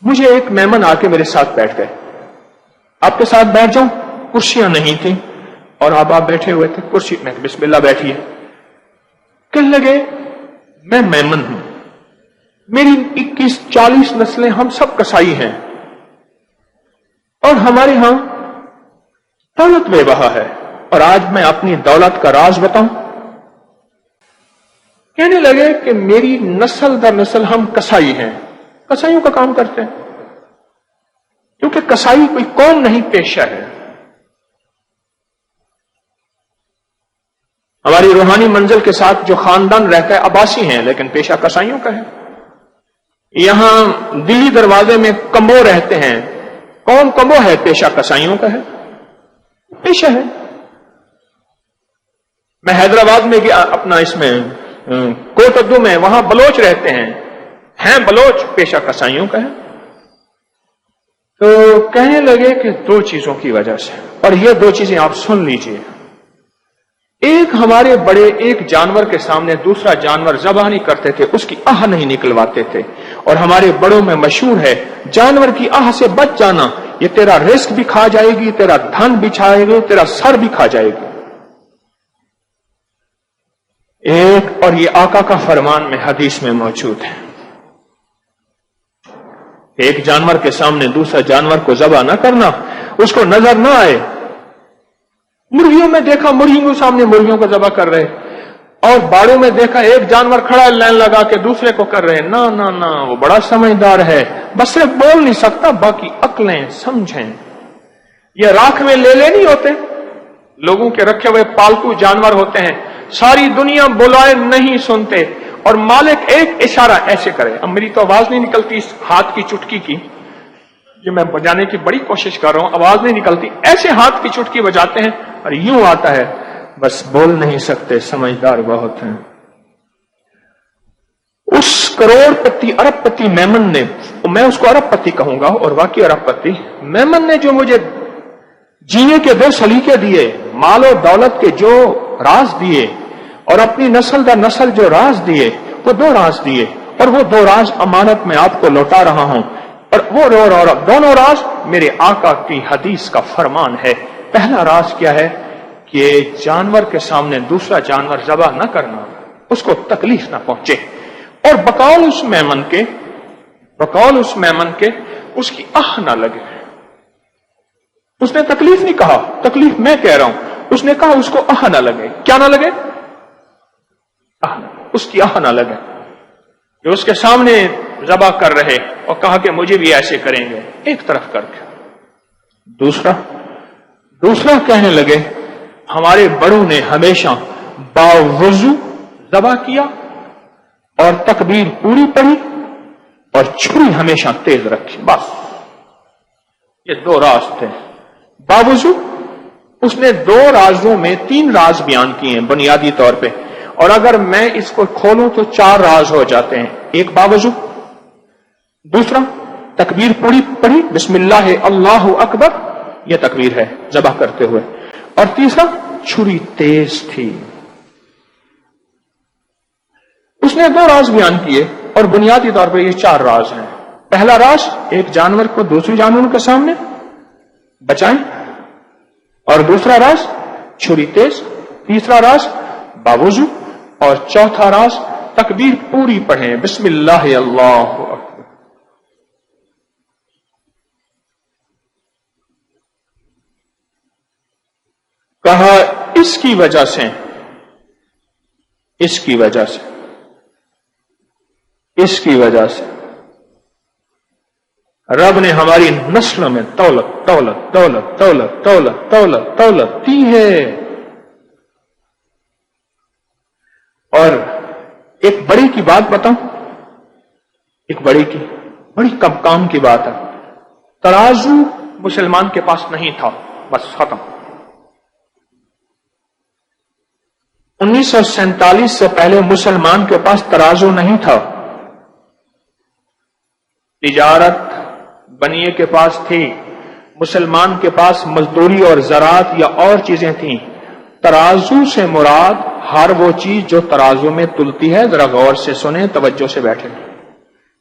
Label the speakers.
Speaker 1: مجھے ایک مہمان آ کے میرے ساتھ بیٹھ گئے. آپ کے ساتھ بیٹھ جاؤں؟ کرسیاں نہیں تھیں اور آپ بیٹھے ہوئے تھے کرسی میں. بسم اللہ بیٹھیے. کہنے لگے میں میمن ہوں, میری 21-40 نسلیں, ہم سب کسائی ہیں اور ہمارے ہاں دولت بے بہا ہے, اور آج میں اپنی دولت کا راز بتاؤں. کہنے لگے کہ میری نسل در نسل ہم کسائی ہیں, کسائیوں کا کام کرتے ہیں, کیونکہ کسائی کوئی قوم نہیں پیشہ ہے. ہماری روحانی منزل کے ساتھ جو خاندان رہتا ہے عباسی ہیں, لیکن پیشہ کسائیوں کا ہے. یہاں دلی دروازے میں کمبو رہتے ہیں, کون کمبو ہے؟ پیشہ کسائیوں کا ہے, پیشہ ہے. میں حیدرآباد میں گیا اپنا اس میں کوٹدو میں, وہاں بلوچ رہتے ہیں بلوچ, پیشہ کسائیوں کا ہے. تو کہنے لگے کہ دو چیزوں کی وجہ سے, اور یہ دو چیزیں آپ سن لیجئے. ایک, ہمارے بڑے ایک جانور کے سامنے دوسرا جانور ذبح نہیں کرتے تھے, اس کی آہ نہیں نکلواتے تھے. اور ہمارے بڑوں میں مشہور ہے جانور کی آہ سے بچ جانا, یہ تیرا رزق بھی کھا جائے گی, تیرا دھن بھی کھائے گی, تیرا سر بھی کھا جائے گی. ایک, اور یہ آقا کا فرمان میں حدیث میں موجود ہے, ایک جانور کے سامنے دوسرا جانور کو ذبح نہ کرنا, اس کو نظر نہ آئے. مرغیوں میں دیکھا مرغیوں کے سامنے مرغیوں کو ذبح کر رہے, اور باڑوں میں دیکھا ایک جانور کھڑا ہے لائن لگا کے دوسرے کو کر رہے. نہ نہ نہ, وہ بڑا سمجھدار ہے, بس صرف بول نہیں سکتا, باقی عقلیں سمجھیں. یہ راکھ میں لے نہیں ہوتے, لوگوں کے رکھے ہوئے پالتو جانور ہوتے ہیں, ساری دنیا بلائے نہیں سنتے, اور مالک ایک اشارہ ایسے کرے. اب میری تو آواز نہیں نکلتی اس ہاتھ کی چٹکی کی, جو میں بجانے کی بڑی کوشش کر رہا ہوں, آواز نہیں نکلتی. ایسے ہاتھ کی چٹکی بجاتے ہیں اور یوں آتا ہے, بس بول نہیں سکتے, سمجھدار بہت ہیں. اس کروڑ پتی ارب پتی میمن نے, میں اس کو ارب پتی کہوں گا اور واقعی ارب پتی, میمن نے جو مجھے جینے کے دو سلیقے دیے, مال و دولت کے جو راز دیے, اور اپنی نسل در نسل جو راز دیے, وہ دو راز دیے, اور وہ دو راز امانت میں آپ کو لوٹا رہا ہوں. اور وہ دونوں راز میرے آقا کی حدیث کا فرمان ہے. پہلا راز کیا ہے کہ جانور کے سامنے دوسرا جانور ذبح نہ کرنا, اس کو تکلیف نہ پہنچے, اور بقول اس میمن کے اس کی آہ نہ لگے. اس نے تکلیف نہیں کہا, تکلیف میں کہہ رہا ہوں, اس نے کہا اس کو آہ نہ لگے. کیا نہ لگے؟ اس کی آہ نہ لگے. جو اس کے سامنے ذبح کر رہے اور کہا کہ مجھے بھی ایسے کریں گے, ایک طرف کر کے. دوسرا کہنے لگے ہمارے بڑوں نے ہمیشہ باوضو ذبح کیا, اور تکبیر پوری پڑھی, اور چھری ہمیشہ تیز رکھی. بس یہ دو راز تھے. باوضو, اس نے دو رازوں میں 3 راز بیان کیے ہیں بنیادی طور پہ, اور اگر میں اس کو کھولوں تو 4 راز ہو جاتے ہیں. ایک باوضو, دوسرا تکبیر پوری پڑھی, بسم اللہ اللہ اکبر, یہ تکبیر ہے ذبح کرتے ہوئے, اور تیسرا چھری تیز تھی. اس نے 2 راز بیان کیے, اور بنیادی طور پر یہ 4 راز ہیں. پہلا راز, ایک جانور کو دوسرے جانور کے سامنے بچائیں, اور دوسرا راز چھری تیز, تیسرا راز باوضو, اور چوتھا راز تکبیر پوری پڑھیں, بسم اللہ اللہ اکبر. کہا اس کی وجہ سے رب نے ہماری نسلوں میں دولت دولت دولت دولت دولت دولت دولت دی ہے. اور ایک بڑی کی بات بتاؤں, ایک بڑی کم کام کی بات ہے. ترازو مسلمان کے پاس نہیں تھا, بس ختم. 1947 سے پہلے مسلمان کے پاس ترازو نہیں تھا. تجارت بنیے کے پاس تھی, مسلمان کے پاس مزدوری اور زراعت یا اور چیزیں تھیں. ترازو سے مراد ہر وہ چیز جو ترازو میں تلتی ہے. ذرا غور سے سنیں, توجہ سے بیٹھیں.